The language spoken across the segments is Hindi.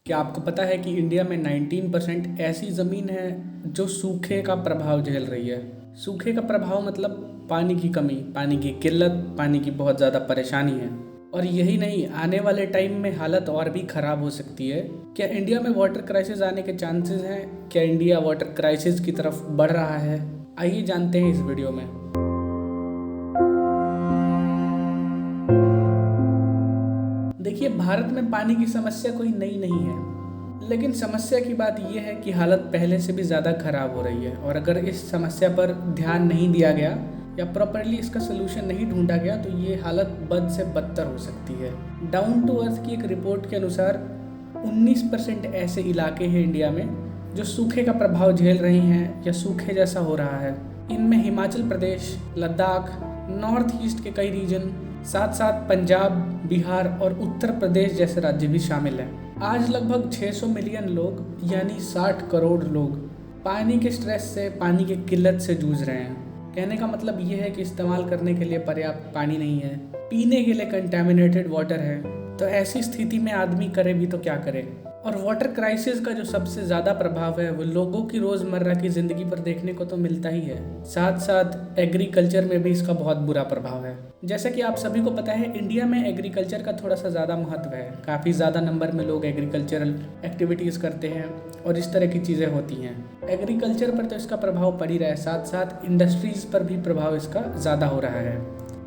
क्या आपको पता है कि इंडिया में 19% ऐसी ज़मीन है जो सूखे का प्रभाव झेल रही है। सूखे का प्रभाव मतलब पानी की कमी, पानी की किल्लत, पानी की बहुत ज़्यादा परेशानी है। और यही नहीं, आने वाले टाइम में हालत और भी ख़राब हो सकती है। क्या इंडिया में वाटर क्राइसिस आने के चांसेस हैं? क्या इंडिया वाटर क्राइसिस की तरफ बढ़ रहा है? आइए जानते हैं इस वीडियो में। देखिए, भारत में पानी की समस्या कोई नई नहीं है, लेकिन समस्या की बात यह है कि हालत पहले से भी ज़्यादा खराब हो रही है। और अगर इस समस्या पर ध्यान नहीं दिया गया या प्रॉपरली इसका सलूशन नहीं ढूंढा गया तो ये हालत बद से बदतर हो सकती है। डाउन टू अर्थ की एक रिपोर्ट के अनुसार 19% ऐसे इलाके हैं इंडिया में जो सूखे का प्रभाव झेल रहे हैं या सूखे जैसा हो रहा है। इनमें हिमाचल प्रदेश, लद्दाख, नॉर्थ ईस्ट के कई रीजन, साथ साथ पंजाब, बिहार और उत्तर प्रदेश जैसे राज्य भी शामिल हैं। आज लगभग 600 मिलियन लोग यानी 60 करोड़ लोग पानी के स्ट्रेस से, पानी की किल्लत से जूझ रहे हैं। कहने का मतलब ये है कि इस्तेमाल करने के लिए पर्याप्त पानी नहीं है, पीने के लिए कंटेमिनेटेड वाटर है। तो ऐसी स्थिति में आदमी करे भी तो क्या करे। और वाटर क्राइसिस का जो सबसे ज़्यादा प्रभाव है वो लोगों की रोज़मर्रा की ज़िंदगी पर देखने को तो मिलता ही है, साथ साथ एग्रीकल्चर में भी इसका बहुत बुरा प्रभाव है। जैसा कि आप सभी को पता है, इंडिया में एग्रीकल्चर का थोड़ा सा ज़्यादा महत्व है। काफ़ी ज़्यादा नंबर में लोग एग्रीकल्चरल एक्टिविटीज़ करते हैं और इस तरह की चीज़ें होती हैं। एग्रीकल्चर पर तो इसका प्रभाव पड़ ही रहा है, साथ साथ इंडस्ट्रीज़ पर भी प्रभाव इसका ज़्यादा हो रहा है।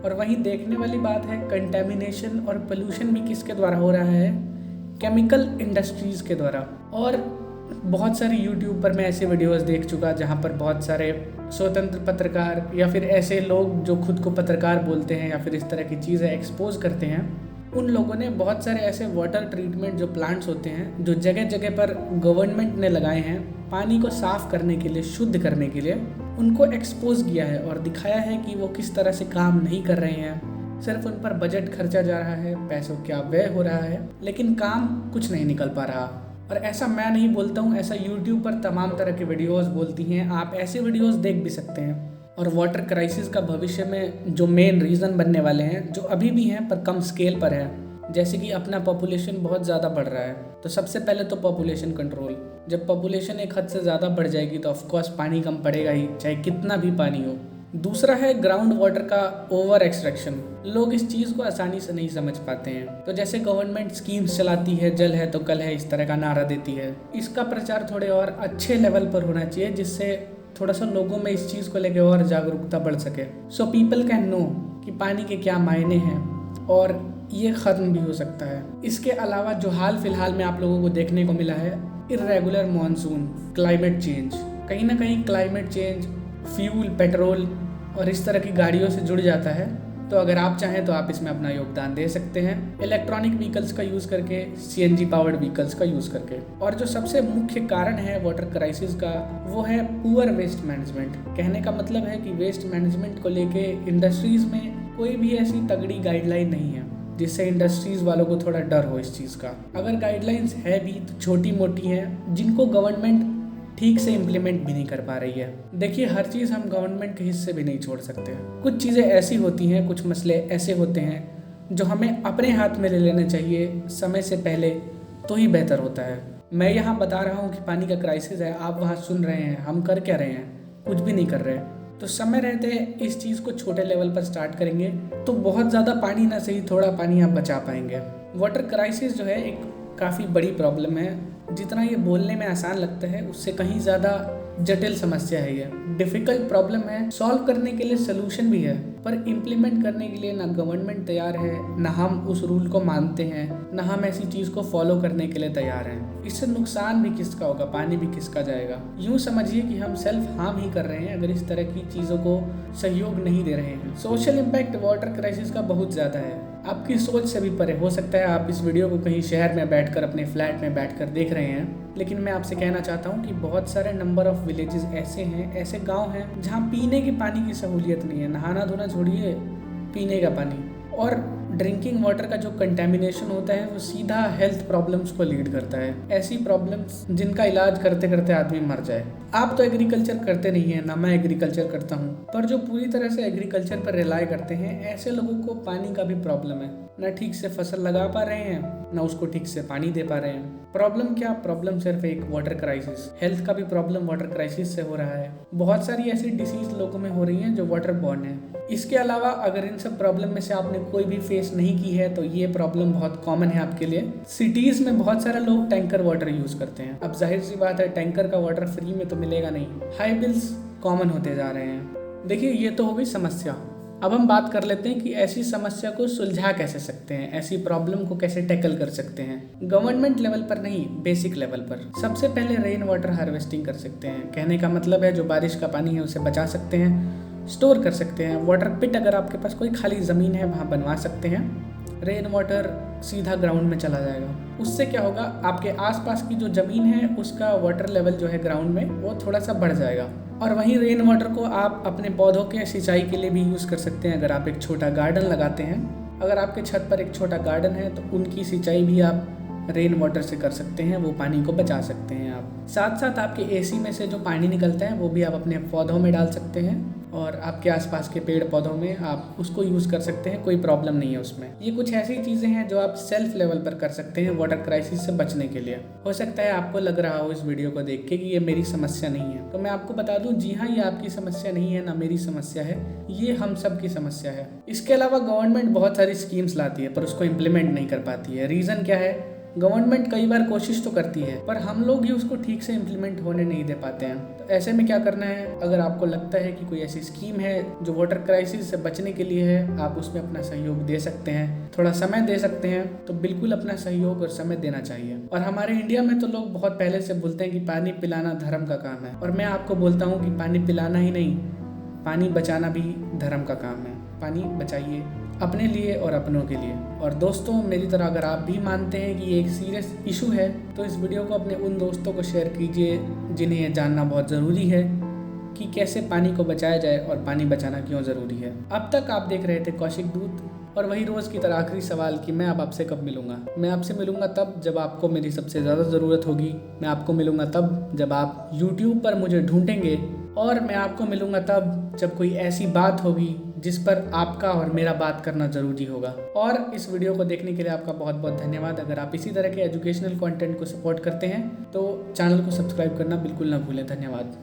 और वहीं देखने वाली बात है, कंटेमिनेशन और पोल्यूशन भी किसके द्वारा हो रहा है? केमिकल इंडस्ट्रीज़ के द्वारा। और बहुत सारी यूट्यूब पर मैं ऐसे वीडियोस देख चुका जहाँ पर बहुत सारे स्वतंत्र पत्रकार या फिर ऐसे लोग जो खुद को पत्रकार बोलते हैं या फिर इस तरह की चीज़ें एक्सपोज करते हैं, उन लोगों ने बहुत सारे ऐसे वाटर ट्रीटमेंट जो प्लांट्स होते हैं जो जगह जगह पर गवर्नमेंट ने लगाए हैं पानी को साफ़ करने के लिए, शुद्ध करने के लिए, उनको एक्सपोज किया है और दिखाया है कि वो किस तरह से काम नहीं कर रहे हैं। सिर्फ उन पर बजट खर्चा जा रहा है, पैसों का व्यय हो रहा है, लेकिन काम कुछ नहीं निकल पा रहा। और ऐसा मैं नहीं बोलता हूँ, ऐसा यूट्यूब पर तमाम तरह की वीडियोस बोलती हैं। आप ऐसे वीडियोस देख भी सकते हैं। और वाटर क्राइसिस का भविष्य में जो मेन रीज़न बनने वाले हैं, जो अभी भी हैं पर कम स्केल पर है, जैसे कि अपना पॉपुलेशन बहुत ज़्यादा बढ़ रहा है, तो सबसे पहले तो पॉपुलेशन कंट्रोल। जब पॉपुलेशन एक हद से ज़्यादा बढ़ जाएगी तो ऑफकोर्स पानी कम पड़ेगा ही, चाहे कितना भी पानी हो। दूसरा है ग्राउंड वाटर का ओवर एक्सट्रैक्शन। लोग इस चीज़ को आसानी से नहीं समझ पाते हैं। तो जैसे गवर्नमेंट स्कीम्स चलाती है, जल है तो कल है, इस तरह का नारा देती है, इसका प्रचार थोड़े और अच्छे लेवल पर होना चाहिए, जिससे थोड़ा सा लोगों में इस चीज़ को लेकर और जागरूकता बढ़ सके, सो पीपल कैन नो कि पानी के क्या मायने हैं और ये ख़त्म भी हो सकता है। इसके अलावा जो हाल फिलहाल में आप लोगों को देखने को मिला है, इर्रेगुलर मानसून, क्लाइमेट चेंज, कहीं ना कहीं क्लाइमेट चेंज फ्यूल, पेट्रोल और इस तरह की गाड़ियों से जुड़ जाता है। तो अगर आप चाहें तो आप इसमें अपना योगदान दे सकते हैं, इलेक्ट्रॉनिक व्हीकल्स का यूज़ करके, सीएनजी पावर्ड व्हीकल्स का यूज़ करके। और जो सबसे मुख्य कारण है वाटर क्राइसिस का, वो है पुअर वेस्ट मैनेजमेंट। कहने का मतलब है कि वेस्ट मैनेजमेंट को लेके इंडस्ट्रीज़ में कोई भी ऐसी तगड़ी गाइडलाइन नहीं है जिससे इंडस्ट्रीज़ वालों को थोड़ा डर हो इस चीज़ का। अगर गाइडलाइंस है भी तो छोटी मोटी हैं, जिनको गवर्नमेंट ठीक से इम्प्लीमेंट भी नहीं कर पा रही है। देखिए, हर चीज़ हम गवर्नमेंट के हिस्से भी नहीं छोड़ सकते। कुछ चीज़ें ऐसी होती हैं, कुछ मसले ऐसे होते हैं जो हमें अपने हाथ में ले लेने चाहिए समय से पहले, तो ही बेहतर होता है। मैं यहाँ बता रहा हूँ कि पानी का क्राइसिस है, आप वहाँ सुन रहे हैं, हम कर क्या रहे हैं? कुछ भी नहीं कर रहे। तो समय रहते इस चीज़ को छोटे लेवल पर स्टार्ट करेंगे तो बहुत ज़्यादा पानी ना सही, थोड़ा पानी आप बचा पाएंगे। वाटर क्राइसिस जो है एक काफ़ी बड़ी प्रॉब्लम है। जितना ये बोलने में आसान लगता है उससे कहीं ज़्यादा जटिल समस्या है। ये डिफ़िकल्ट प्रॉब्लम है, सॉल्व करने के लिए सलूशन भी है, पर इम्प्लीमेंट करने के लिए ना गवर्नमेंट तैयार है, ना हम उस रूल को मानते हैं, ना हम ऐसी चीज़ को फॉलो करने के लिए तैयार हैं। इससे नुकसान भी किसका होगा, पानी भी किसका जाएगा। यूँ समझिए कि हम सेल्फ हार्म ही कर रहे हैं अगर इस तरह की चीज़ों को सहयोग नहीं दे रहे हैं। सोशल इम्पैक्ट वाटर क्राइसिस का बहुत ज़्यादा है, आपकी सोच से भी परे। हो सकता है आप इस वीडियो को कहीं शहर में बैठकर, अपने फ्लैट में बैठकर देख रहे हैं, लेकिन मैं आपसे कहना चाहता हूँ कि बहुत सारे नंबर ऑफ विलेजेस ऐसे हैं, ऐसे गांव हैं जहाँ पीने के पानी की सहूलियत नहीं है। नहाना धोना छोड़िए, पीने का पानी और ड्रिंकिंग वाटर का जो कंटेमिनेशन होता है वो सीधा हेल्थ प्रॉब्लम्स को लीड करता है। ऐसी प्रॉब्लम्स जिनका इलाज करते करते आदमी मर जाए। आप तो एग्रीकल्चर करते नहीं हैं, ना मैं एग्रीकल्चर करता हूँ, पर जो पूरी तरह से एग्रीकल्चर पर रिलाई करते हैं, ऐसे लोगों को पानी का भी प्रॉब्लम है। ना ठीक से फसल लगा पा रहे हैं, ना उसको ठीक से पानी दे पा रहे हैं। प्रॉब्लम क्या? प्रॉब्लम सिर्फ एक वाटर क्राइसिस। हेल्थ का भी प्रॉब्लम वाटर क्राइसिस से हो रहा है। बहुत सारी ऐसी डिसीज लोगों में हो रही हैं जो वाटर बॉर्न है। इसके अलावा अगर इन सब प्रॉब्लम में से आपने कोई भी फेस नहीं की है तो ये प्रॉब्लम बहुत कॉमन है आपके लिए। सिटीज में बहुत सारे लोग टैंकर वाटर यूज करते हैं। अब जाहिर सी बात है, टैंकर का वाटर फ्री में तो मिलेगा नहीं। हाई बिल्स कॉमन होते जा रहे हैं। देखिए, ये तो हो गई समस्या। अब हम बात कर लेते हैं कि ऐसी समस्या को सुलझा कैसे सकते हैं, ऐसी प्रॉब्लम को कैसे टैकल कर सकते हैं। गवर्नमेंट लेवल पर नहीं, बेसिक लेवल पर। सबसे पहले रेन वाटर हार्वेस्टिंग कर सकते हैं। कहने का मतलब है जो बारिश का पानी है उसे बचा सकते हैं, स्टोर कर सकते हैं। वाटर पिट अगर आपके पास कोई खाली ज़मीन है वहाँ बनवा सकते हैं। रेन वाटर सीधा ग्राउंड में चला जाएगा। उससे क्या होगा, आपके आसपास की जो ज़मीन है उसका वाटर लेवल जो है ग्राउंड में वो थोड़ा सा बढ़ जाएगा। और वहीं रेन वाटर को आप अपने पौधों के सिंचाई के लिए भी यूज़ कर सकते हैं। अगर आप एक छोटा गार्डन लगाते हैं, अगर आपके छत पर एक छोटा गार्डन है तो उनकी सिंचाई भी आप रेन वाटर से कर सकते हैं। वो पानी को बचा सकते हैं आप। साथ साथ आपके एसी में से जो पानी निकलता है वो भी आप अपने पौधों में डाल सकते हैं और आपके आसपास के पेड़ पौधों में आप उसको यूज़ कर सकते हैं। कोई प्रॉब्लम नहीं है उसमें। ये कुछ ऐसी चीज़ें हैं जो आप सेल्फ लेवल पर कर सकते हैं वाटर क्राइसिस से बचने के लिए। हो सकता है आपको लग रहा हो इस वीडियो को देख के कि ये मेरी समस्या नहीं है, तो मैं आपको बता दूं, जी हाँ, ये आपकी समस्या नहीं है, ना मेरी समस्या है, ये हम सब की समस्या है। इसके अलावा गवर्नमेंट बहुत सारी स्कीम्स लाती है पर उसको इम्प्लीमेंट नहीं कर पाती है। रीज़न क्या है? गवर्नमेंट कई बार कोशिश तो करती है पर हम लोग ही उसको ठीक से इम्प्लीमेंट होने नहीं दे पाते हैं। तो ऐसे में क्या करना है, अगर आपको लगता है कि कोई ऐसी स्कीम है जो वाटर क्राइसिस से बचने के लिए है, आप उसमें अपना सहयोग दे सकते हैं, थोड़ा समय दे सकते हैं, तो बिल्कुल अपना सहयोग और समय देना चाहिए। और हमारे इंडिया में तो लोग बहुत पहले से बोलते हैं कि पानी पिलाना धर्म का काम है, और मैं आपको बोलता हूँ कि पानी पिलाना ही नहीं, पानी बचाना भी धर्म का काम है। पानी बचाइए अपने लिए और अपनों के लिए। और दोस्तों, मेरी तरह अगर आप भी मानते हैं कि ये एक सीरियस इशू है तो इस वीडियो को अपने उन दोस्तों को शेयर कीजिए जिन्हें ये जानना बहुत ज़रूरी है कि कैसे पानी को बचाया जाए और पानी बचाना क्यों ज़रूरी है। अब तक आप देख रहे थे कौशिक दूत, और वही रोज़ की तरह आखिरी सवाल कि मैं अब आपसे कब मिलूंगा। मैं आपसे मिलूंगा तब जब आपको मेरी सबसे ज़्यादा ज़रूरत होगी। मैं आपको मिलूंगा तब जब आप YouTube पर मुझे ढूंढेंगे, और मैं आपको मिलूंगा तब जब कोई ऐसी बात होगी जिस पर आपका और मेरा बात करना ज़रूरी होगा। और इस वीडियो को देखने के लिए आपका बहुत बहुत धन्यवाद। अगर आप इसी तरह के एजुकेशनल कंटेंट को सपोर्ट करते हैं तो चैनल को सब्सक्राइब करना बिल्कुल ना भूलें। धन्यवाद।